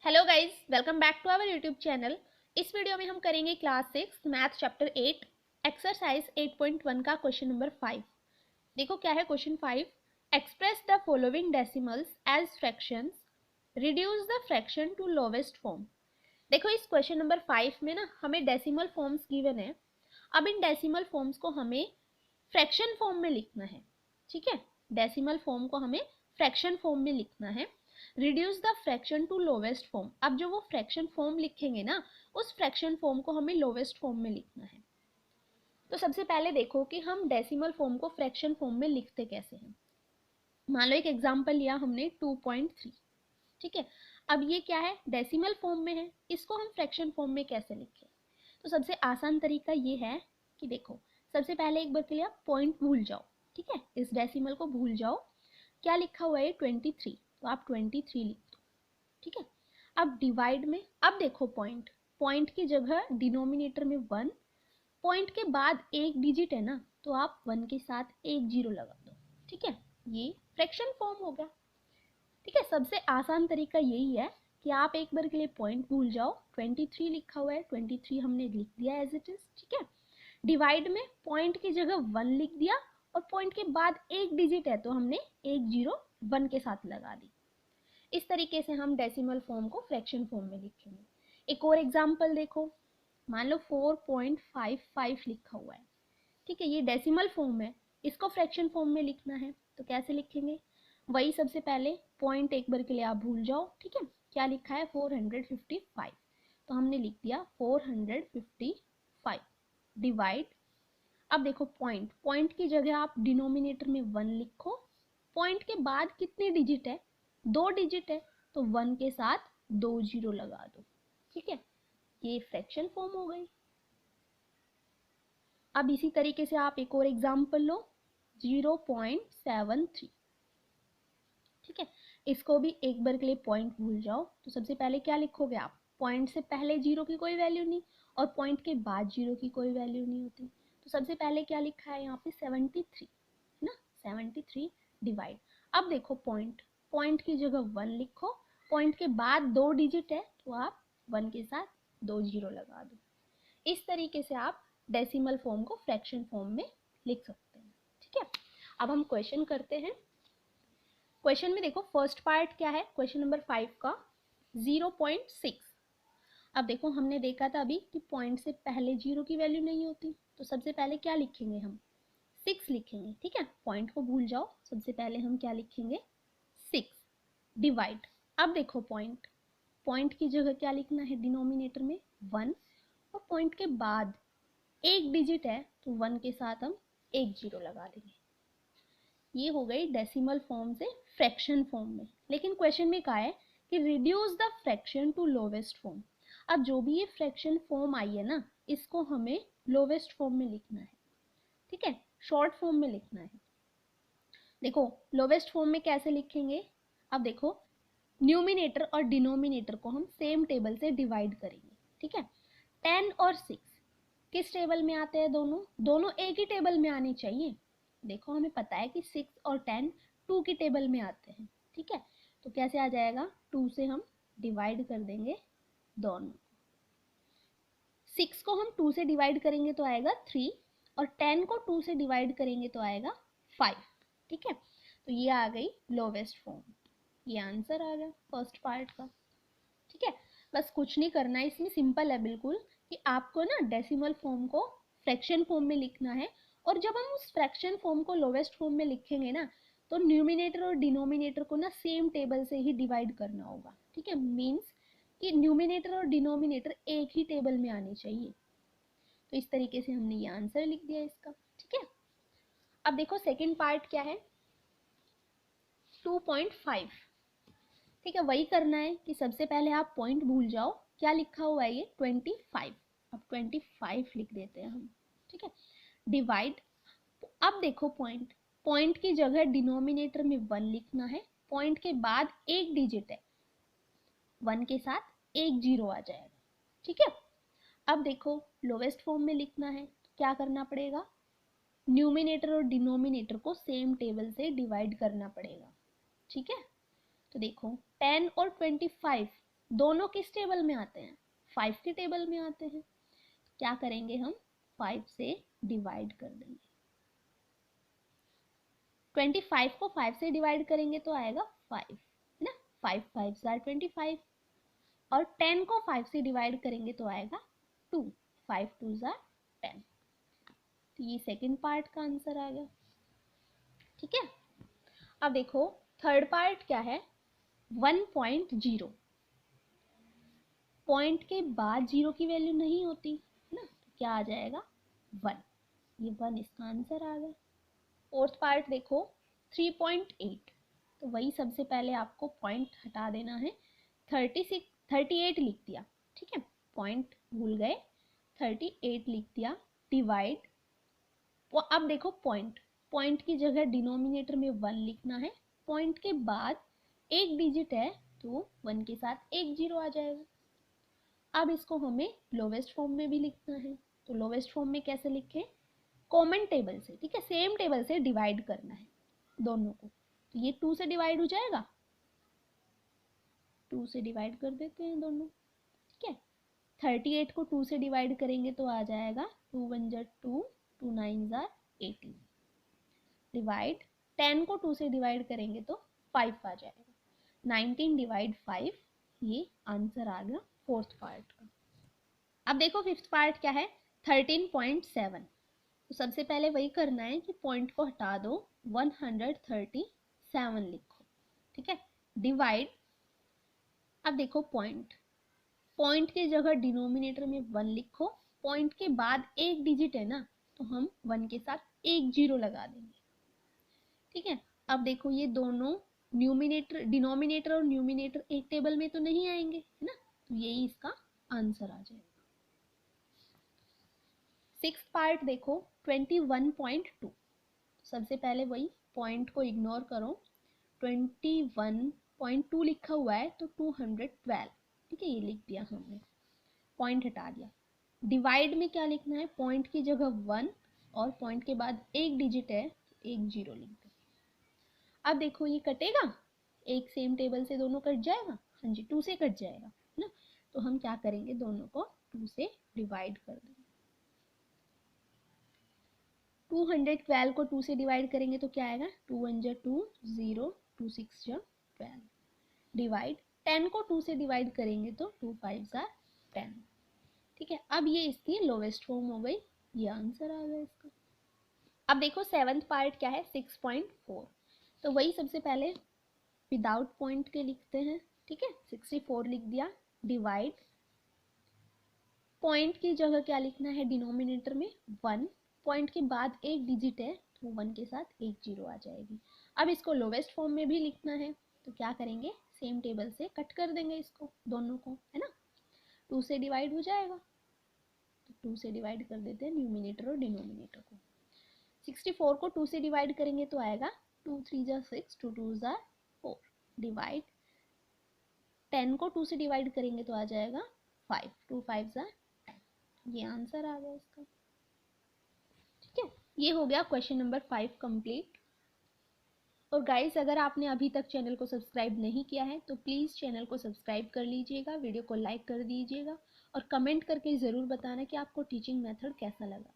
Hello guys, welcome back to our YouTube channel. इस video में हम करेंगे क्लास 6 मैथ चैप्टर 8 एक्सरसाइज 8.1 का क्वेश्चन नंबर 5। देखो क्या है question 5। Express the following decimals as fractions, reduce the fraction to lowest form. देखो इस क्वेश्चन नंबर 5 में ना हमें डेसिमल फॉर्म्स गिवन है। अब इन डेसिमल फॉर्म्स को हमें फ्रैक्शन फॉर्म में लिखना है। ठीक है, डेसिमल फॉर्म को हमें फ्रैक्शन फॉर्म में लिखना है। Reduce the fraction to lowest form. अब जो वो फ्रैक्शन फॉर्म लिखेंगे ना, उस फ्रैक्शन फॉर्म को हमें लोवेस्ट फॉर्म में लिखना है। तो सबसे पहले देखो कि हम डेसिमल फॉर्म को फ्रैक्शन फॉर्म में लिखते कैसे हैं। मान लो एक एग्जांपल लिया हमने 2.3। ठीक है, अब ये क्या है, डेसिमल फॉर्म में है, इसको हम फ्रैक्शन फॉर्म में कैसे लिखें। तो सबसे आसान तरीका ये है कि देखो सबसे पहले एक बार के लिए आप पॉइंट भूल जाओ। ठीक है, इस डेसिमल को भूल जाओ। क्या लिखा हुआ है 23, तो आप 23 लिख दो। ठीक है, अब डिवाइड में, अब देखो पॉइंट, पॉइंट की जगह डिनोमिनेटर में 1, पॉइंट के बाद एक डिजिट है ना, तो आप 1 के साथ एक जीरो लगा दो। ठीक है, ये फ्रैक्शन फॉर्म हो गया। ठीक है, सबसे आसान तरीका यही है कि आप एक बार के लिए पॉइंट भूल जाओ। 23 लिखा हुआ है, 23 हमने लिख दिया एज इट इज। ठीक है, डिवाइड में पॉइंट की जगह 1 लिख दिया, और पॉइंट के बाद एक डिजिट है तो हमने एक जीरो 1 के साथ लगा दी। इस तरीके से हम डेसिमल फॉर्म को फ्रैक्शन फॉर्म में लिखेंगे। एक और एग्जांपल देखो, मान लो 4.55 लिखा हुआ है। ठीक है, ये डेसिमल फॉर्म है, इसको फ्रैक्शन फॉर्म में लिखना है। तो कैसे लिखेंगे, वही सबसे पहले पॉइंट एक बार के लिए आप भूल जाओ। ठीक है, क्या लिखा है 455, तो हमने लिख दिया 455 डिवाइड। अब देखो पॉइंट, पॉइंट की जगह आप डिनोमिनेटर में 1 लिखो। पॉइंट के बाद कितनी डिजिट है, 2 डिजिट है, तो 1 के साथ 2 जीरो लगा दो। ठीक है, ये फ्रैक्शन फॉर्म हो गई। अब इसी तरीके से आप एक और एग्जांपल लो, 0.73। ठीक है, इसको भी एक बार के लिए पॉइंट भूल जाओ। तो सबसे पहले क्या लिखोगे आप, पॉइंट से पहले जीरो की कोई वैल्यू नहीं, और पॉइंट के बाद जीरो की कोई वैल्यू नहीं होती। तो सबसे पहले क्या लिखा है यहाँ पे 73 है ना, 73 डिवाइड। अब देखो पॉइंट, पॉइंट की जगह 1 लिखो, पॉइंट के बाद 2 डिजिट है तो आप 1 के साथ 2 जीरो लगा दो। इस तरीके से आप डेसिमल फॉर्म को फ्रैक्शन फॉर्म में लिख सकते हैं। ठीक है, अब हम क्वेश्चन करते हैं। क्वेश्चन में देखो फर्स्ट पार्ट क्या है क्वेश्चन नंबर 5 का, 0.6। अब देखो हमने देखा था अभी कि पॉइंट से पहले जीरो की वैल्यू नहीं होती, तो सबसे पहले क्या लिखेंगे हम, 6 लिखेंगे। ठीक है, पॉइंट को भूल जाओ, सबसे पहले हम क्या लिखेंगे 6 डिवाइड। अब देखो पॉइंट, पॉइंट की जगह क्या लिखना है, डिनोमिनेटर में 1, और पॉइंट के बाद एक डिजिट है तो 1 के साथ हम एक जीरो लगा देंगे। ये हो गई डेसिमल फॉर्म से फ्रैक्शन फॉर्म में। लेकिन क्वेश्चन में कहा है कि reduce the fraction to lowest form. अब जो भी ये फ्रैक्शन फॉर्म आई है ना, इसको हमें लोवेस्ट फॉर्म में लिखना है। ठीक है, शॉर्ट फॉर्म में लिखना है। देखो लोवेस्ट फॉर्म में कैसे लिखेंगे, अब देखो न्यूमिनेटर और डिनोमिनेटर को हम सेम टेबल से डिवाइड करेंगे। ठीक है, 10 और 6 किस टेबल में आते हैं, दोनों दोनों एक ही टेबल में आने चाहिए। देखो हमें पता है कि 6 और 10 2 की टेबल में आते हैं। ठीक है, तो कैसे आ जाएगा, 2 से हम डिवाइड कर देंगे दोनों। 6 को हम 2 से डिवाइड करेंगे तो आएगा 3, और 10 को 2 से डिवाइड करेंगे तो आएगा 5। ठीक है, तो ये आ गई लोवेस्ट फॉर्म, ये आंसर आ गया फर्स्ट पार्ट का। ठीक है, बस कुछ नहीं करना है, इसमें सिंपल है बिल्कुल कि आपको ना डेसिमल फॉर्म को फ्रैक्शन फॉर्म में लिखना है, और जब हम उस फ्रैक्शन फॉर्म को लोवेस्ट फॉर्म में लिखेंगे ना, तो न्यूमिनेटर और डिनोमिनेटर को ना सेम टेबल से ही डिवाइड करना होगा। ठीक है, मीन्स कि न्यूमिनेटर और डिनोमिनेटर एक ही टेबल में आने चाहिए। तो इस तरीके से हमने ये आंसर लिख दिया इसका। ठीक है, अब देखो सेकेंड पार्ट क्या है, 2.5। ठीक है, वही करना है कि सबसे पहले आप पॉइंट भूल जाओ, क्या लिखा हुआ है ये 25। अब 25 लिख देते हैं हम। ठीक है, डिवाइड। अब देखो पॉइंट, पॉइंट की जगह डिनोमिनेटर में 1 लिखना है, पॉइंट के बाद एक डिजिट है, 1 के साथ एक जीरो आ जाएगा। ठीक है, अब देखो लोवेस्ट फॉर्म में लिखना है, तो क्या करना पड़ेगा, न्यूमिनेटर और डिनोमिनेटर को सेम टेबल से डिवाइड करना पड़ेगा। ठीक है, तो देखो 10 और 25 दोनों किस टेबल में आते हैं? 5 के टेबल में आते हैं। क्या करेंगे हम? 5 से डिवाइड कर देंगे। 25 को 5 से डिवाइड करेंगे तो आएगा 5, है ना। 5 5 जार 25। और 10 को 5 से डिवाइड करेंगे तो आएगा 2, 5 2 जार 10। तो ये सेकंड पार्ट का आंसर आ गया। ठीक है, अब देखो थर्ड पार्ट क्या है? 1.0। पॉइंट के बाद जीरो की वैल्यू नहीं होती है ना, तो क्या आ जाएगा? 1। ये 1 इसका आंसर आ गया। फोर्थ पार्ट देखो 3.8। तो वही सबसे पहले आपको पॉइंट हटा देना है। 38 लिख दिया, ठीक है, पॉइंट भूल गए, 38 लिख दिया। डिवाइड, अब देखो पॉइंट की जगह डिनोमिनेटर में 1 लिखना है। पॉइंट के बाद एक डिजिट है तो 1 के साथ एक जीरो आ जाएगा। अब इसको हमें लोवेस्ट फॉर्म में भी लिखना है। तो लोवेस्ट फॉर्म में कैसे लिखें? कॉमन टेबल से, ठीक है, सेम टेबल से डिवाइड करना है दोनों को। तो ये 2 से डिवाइड हो जाएगा, 2 से डिवाइड कर देते हैं दोनों, ठीक है। 38 को 2 से डिवाइड करेंगे तो आ जाएगा 2 1 जार 2, 2 9 जार 18। डिवाइड 10 को 2 से डिवाइड करेंगे तो 5 आ जाएगा। 19 डिवाइड 5, ये आंसर आ गया फोर्थ पार्ट का। अब देखो फिफ्थ पार्ट क्या है? 13.7। तो सबसे पहले वही करना है कि पॉइंट को हटा दो, 137 लिखो, ठीक है। डिवाइड, अब देखो पॉइंट की जगह डिनोमिनेटर में 1 लिखो। पॉइंट के बाद एक डिजिट है ना, तो हम 1 के साथ एक जीरो लगा देंगे, ठीक है। अब देखो ये दोनों डिनोमिनेटर और न्यूमिनेटर एक टेबल में तो नहीं आएंगे, है ना, तो यही इसका आंसर आ जाएगा। सिक्स्थ पार्ट देखो 21.2। सबसे पहले वही पॉइंट को इग्नोर करो, 21.2 लिखा हुआ है तो 212, ठीक है, ये लिख दिया हमने, पॉइंट हटा दिया। डिवाइड में क्या लिखना है? पॉइंट की जगह 1 और पॉइंट के बाद एक डिजिट है तो एक जीरो लिख दो। अब देखो ये कटेगा, एक सेम टेबल से दोनों कट जाएगा, हाँ जी 2 से कट जाएगा, है ना। तो हम क्या करेंगे? दोनों को 2 से डिवाइड कर देंगे। 212 को 2 से डिवाइड करेंगे तो क्या आएगा? 2 1 जा 2, 0, 2 6 जा 12। डिवाइड 10 को 2 से डिवाइड करेंगे तो 2 5 जा 10, ठीक है। अब ये इसकी लोवेस्ट फॉर्म हो गई, ये आंसर आ गया इसका। अब देखो सेवंथ पार्ट क्या है? 6.4। तो वही सबसे पहले विदाउट पॉइंट के लिखते हैं, ठीक है, 64 लिख दिया। डिवाइड, पॉइंट की जगह क्या लिखना है? डिनोमिनेटर में 1, पॉइंट के बाद एक डिजिट है तो 1 के साथ एक जीरो आ जाएगी। अब इसको लोवेस्ट फॉर्म में भी लिखना है तो क्या करेंगे? सेम टेबल से कट कर देंगे इसको दोनों को, है ना। 2 से डिवाइड हो जाएगा तो 2 से डिवाइड कर देते हैं न्यूमिनेटर और डिनोमिनेटर को। 64 को 2 से डिवाइड करेंगे तो आएगा 2 3 जा 6, 2 2 जा 4। डिवाइड 10 को 2 से डिवाइड करेंगे तो आ जाएगा 5, 2 5 जा 10। ये आंसर आ गया इसका, ठीक है। ये हो गया क्वेश्चन नंबर 5 कंप्लीट। और गाइस अगर आपने अभी तक चैनल को सब्सक्राइब नहीं किया है तो प्लीज़ चैनल को सब्सक्राइब कर लीजिएगा, वीडियो को लाइक कर दीजिएगा और कमेंट करके ज़रूर बताना कि आपको टीचिंग मेथड कैसा लगा।